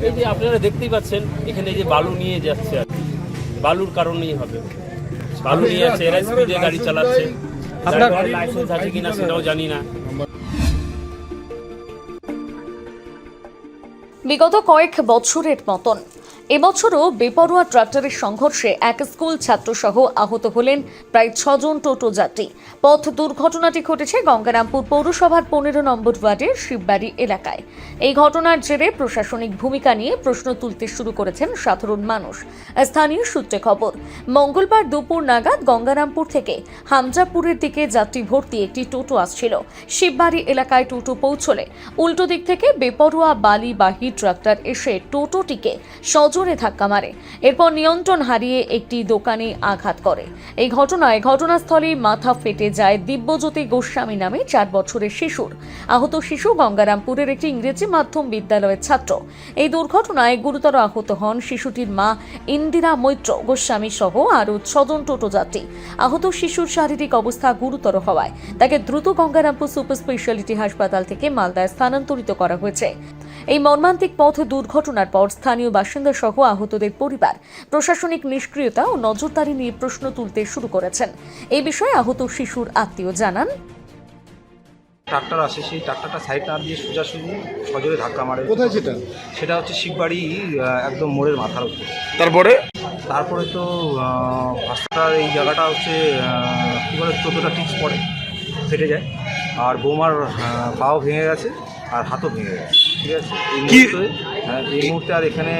এই যে আপনারা দেখতেই পাচ্ছেন এখানে যে বালু নিয়ে যাচ্ছে আর বালুর কারণেই হবে। বালু নিয়ে যাচ্ছে, এরা স্পিডে গাড়ি চালাচ্ছে, আপনার লাইসেন্স আছে কিনা সেটাও জানি না। বিগত কয়েক বছরের মতন এবছরও বেপরোয়া ট্রাক্টরের সংঘর্ষে এক স্কুল ছাত্রসহ আহত হলেন প্রায় 6 জন টোটো যাত্রী। পথ দুর্ঘটনাটি ঘটেছে গঙ্গারামপুর পৌরসভার 15 নম্বর ওয়ার্ডের শিববাড়ি এলাকায়। এই ঘটনার জেরে প্রশাসনিক ভূমিকা নিয়ে প্রশ্ন তুলতে শুরু করেছেন সাধারণ মানুষ। স্থানীয় সূত্রে খবর, মঙ্গলবার দুপুর নাগাদ গঙ্গারামপুর থেকে হামজাপুরের দিকে যাত্রী ভর্তি একটি টোটো আসছিল। শিববাড়ি এলাকায় টোটো পৌঁছলে উল্টো দিক থেকে বেপরোয়া বালিবাহী ট্রাক্টর এসে টোটোটিকে জোরে ধাক্কা মারে। এরপর নিয়ন্ত্রণ হারিয়ে একটি দোকানে আঘাত করে। এই ঘটনায় ঘটনাস্থলে মাথা ফেটে যায় দিব্যজ্যোতি গোস্বামী নামে 4 বছরের শিশুর। আহত শিশু গঙ্গারামপুরের একটি ইংরেজি মাধ্যম বিদ্যালয়ের ছাত্র। এই দুর্ঘটনায় গুরুতর আহত হন শিশুটির মা ইন্দিরা মৈত্র গোস্বামী সহ আরও 6 জন টোটো যাত্রী। আহত শিশুর শারীরিক অবস্থা গুরুতর হওয়ায় তাকে দ্রুত গঙ্গারামপুর সুপার স্পেশালিটি হাসপাতাল থেকে মালদায় স্থানান্তরিত করা হয়েছে। এই মর্মান্তিক পথ দুর্ঘটনার পর স্থানীয় বাসিন্দা সহ আহতদের পরিবার প্রশাসনিক নিষ্ক্রিয়তা ও নজরদারি নিয়ে প্রশ্ন তুলতে শুরু করেছেন। এই বিষয়ে আহত শিশুর আত্মীয় জানান, ট্রাক্টর আসে, সেই ট্রাক্টরটা সাইড না দিয়ে সোজাসুজি সজোরে ধাক্কা মারে। কোথায় সেটা হচ্ছে শিববাড়ি একদম মোড়ের মাথার উপর। তারপরে তো রাস্তাটার এই জায়গাটা হচ্ছে কী বলে, টোটোটা টিপস পড়ে, ফেটে যায়, আর বৌমার পাও ভেঙে গেছে আর হাতও ভেঙে গেছে। ঠিক আছে, এই মুহূর্তে আর এখানে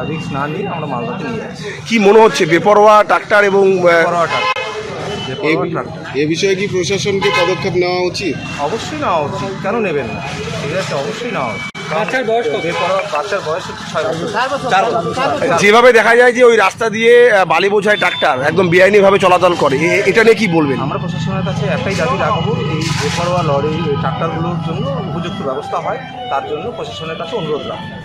রিস্ক না নিয়ে আমরা মালদাতে নিয়ে যাচ্ছি। কি মনে হচ্ছে বেপরোয়া ট্রাক্টর এবং বেপরোয়া ট্রাক্টর এ বিষয়ে কি প্রশাসনকে পদক্ষেপ নেওয়া উচিত? অবশ্যই নেওয়া উচিত, কেন নেবেন না? ঠিক আছে, অবশ্যই নেওয়া উচিত। বাচ্চার বয়স হচ্ছে 6 বছর। যেভাবে দেখা যায় যে ওই রাস্তা দিয়ে বালি বোঝায় ট্রাক্টর একদম বেআইনিভাবে চলাচল করে, এটা নিয়ে কি বলবেন? আমরা প্রশাসনের কাছে একটাই দাবি রাখবো, এই বেপরোয়া লরি ট্রাক্টরগুলোর জন্য উপযুক্ত ব্যবস্থা হয়, তার জন্য প্রশাসনের কাছে অনুরোধ রাখবো।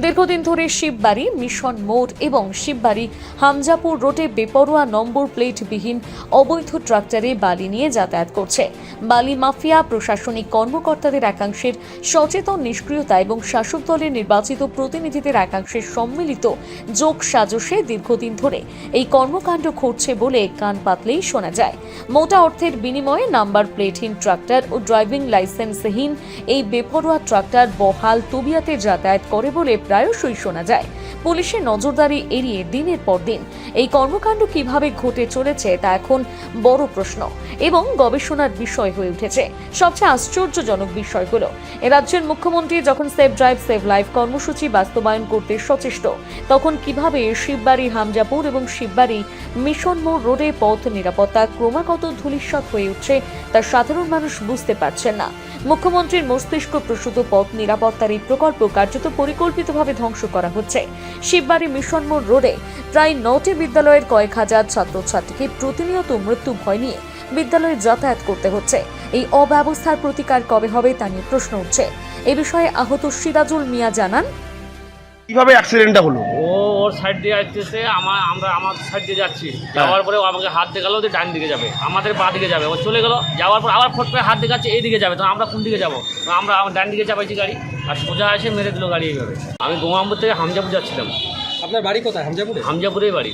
দীর্ঘদিন ধরে শিববাড়ি মিশন মোড় এবং শিববাড়ি হামজাপুর রোডে বেপরোয়া নম্বর প্লেটবিহীন অবৈধ ট্রাক্টরে বালি নিয়ে যাতায়াত করছে। বালি মাফিয়া প্রশাসনিক কর্মকর্তাদের একাংশের সচেতন নিষ্ক্রিয়তা এবং শাসক দলের নির্বাচিত প্রতিনিধিদের একাংশের সম্মিলিত যোগ সাজশে দীর্ঘদিন ধরে এই কর্মকাণ্ড ঘটছে বলে কান পাতলেই শোনা যায়। মোটা অর্থের বিনিময়ে নাম্বার প্লেটহীন ট্রাক্টর ও ড্রাইভিং লাইসেন্সহীন এই বেপরোয়া ট্রাক্টর বহাল তবিয়াতে যাতায়াত করে বলে প্রায়শই শোনা যায়। পুলিশের নজরদারি এড়িয়ে দিনের পর দিন এই কর্মকাণ্ড কিভাবে ঘটে চলেছে তা এখন বড় প্রশ্ন এবং গবেষণার বিষয় হয়ে উঠেছে। সবচেয়ে আশ্চর্যজনক বিষয় হলো, রাজ্যের মুখ্যমন্ত্রী যখন সেভ ড্রাইভ সেভ লাইফ কর্মসূচি বাস্তবায়ন করতে সচেষ্ট, তখন কিভাবে শিববাড়ি হামজাপুর এবং শিববাড়ি মিশন মোড় রোডে পথ নিরাপত্তা ক্রমাগত ধূলিসাৎ হয়ে উঠছে তা সাধারণ মানুষ বুঝতে পারছেন না। মুখ্যমন্ত্রীর মস্তিষ্ক প্রসূত পথ নিরাপত্তার এই প্রকল্প কার্যত পরিকল্পিতভাবে ধ্বংস করা হচ্ছে। শিববাড়ি মিশন মোড় রোডে প্রায় 9টি বিদ্যালয়ের কয়েক হাজার ছাত্রছাত্রীকে প্রতিনিয়ত মৃত্যু ভয় নিয়ে বিদ্যালয়ে যাতায়াত করতে হচ্ছে। এই অব্যবস্থার প্রতিকার কবে হবে তা নিয়ে প্রশ্ন উঠছে। এ বিষয়ে আহত সিরাজুল মিয়া জানান, কিভাবে অ্যাক্সিডেন্টটা হলো? ওর সাইড দিয়ে আসতেছে, আমরা আমার সাইড দিয়ে যাচ্ছি, যাওয়ার পরে আমাকে হাত দেখালো যে ডান দিকে যাবে, আমাদের বাঁ দিকে যাবে। ও চলে গেল, যাওয়ার পর আবার ফট করে হাত দেখাচ্ছে এই দিকে যাবে, তো আমরা কোন দিকে যাবো? আমরা ডান দিকে চাপাইছি গাড়ি, আর সোজা এসে মেরে দিল গাড়ি এইভাবে। আমি গোমাম্বর থেকে হামজাপুর যাচ্ছিলাম। আপনার বাড়ি কোথায়? হামজাপুরে? হামজাপুরেই বাড়ি।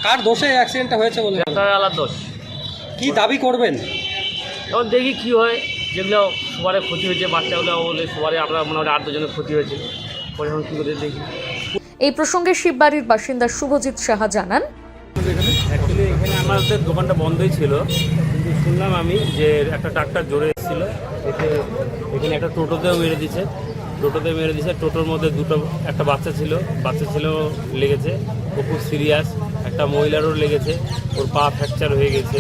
কার দোষে অ্যাক্সিডেন্টটা হয়েছে বলে? আলার দোষ। কি দাবি করবেন? এবার দেখি কী হয়। যেগুলো সবারে ক্ষতি হয়েছে, বাচ্চাগুলো বলে সবারে আমরা মোটামুটি 8-10 জনের ক্ষতি হয়েছে, পরে এখন কী করে দেখি। এই প্রসঙ্গে শিববাড়ির বাসিন্দা শুভজিৎ সাহা জানান, অ্যাকচুয়ালি এখানে আমাদের দোকানটা বন্ধই ছিল, কিন্তু শুনলাম আমি যে একটা ট্রাক্টর জোরে এসেছিল, এখানে একটা টোটোতেও মেরে দিছে। টোটোর মধ্যে একটা বাচ্চা ছিল লেগেছে, ও খুব সিরিয়াস। একটা মহিলারও লেগেছে, ওর পা ফ্র্যাকচার হয়ে গেছে।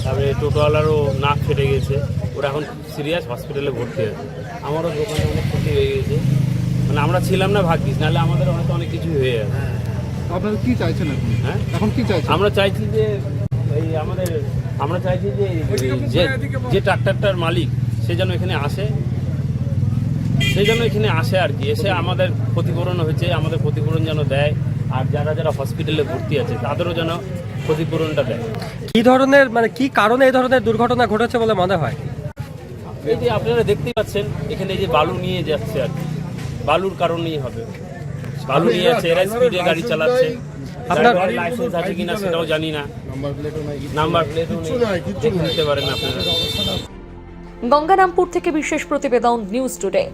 তারপরে টোটোওয়ালারও নাক ফেটে গেছে, ওরা এখন সিরিয়াস হসপিটালে ভর্তি আছে। আমারও দোকানে অনেক ক্ষতি হয়ে গেছে, মানে আমরা ছিলাম না ভাগ্যিস, নাহলে আমাদের হয়তো অনেক কিছু হয়ে যাবে। আপনারা কি চাইছেন এখন? হ্যাঁ, এখন কি চাইছেন? আমরা চাইছি যে যে ট্রাক্টরটার মালিক সে যেন এখানে আসে আর কি, এসে আমাদের ক্ষতিপূরণ হয়েছে, আমাদের ক্ষতিপূরণ যেন দেয়। আর যারা হসপিটালে ভর্তি আছে তাদেরও যেন ক্ষতিপূরণটা দেয়। কি ধরনের, মানে কি কারণে এই ধরনের দুর্ঘটনা ঘটেছে বলে মনে হয়? এই যে আপনারা দেখতেই পাচ্ছেন এখানে যে বালু নিয়ে যাচ্ছে আর কি, বালুর কারণেই হবে। বালু নিয়ে যাচ্ছে, এরা স্পিডে গাড়ি চালাচ্ছে। আপনার- আপনার লাইসেন্স আছে কিনা সেটাও জানি না, নাম্বার প্লেটও নেই, দেখে নিতে পারেন আপনারা। গঙ্গারামপুর থেকে বিশেষ প্রতিবেদন নিউজ টুডে।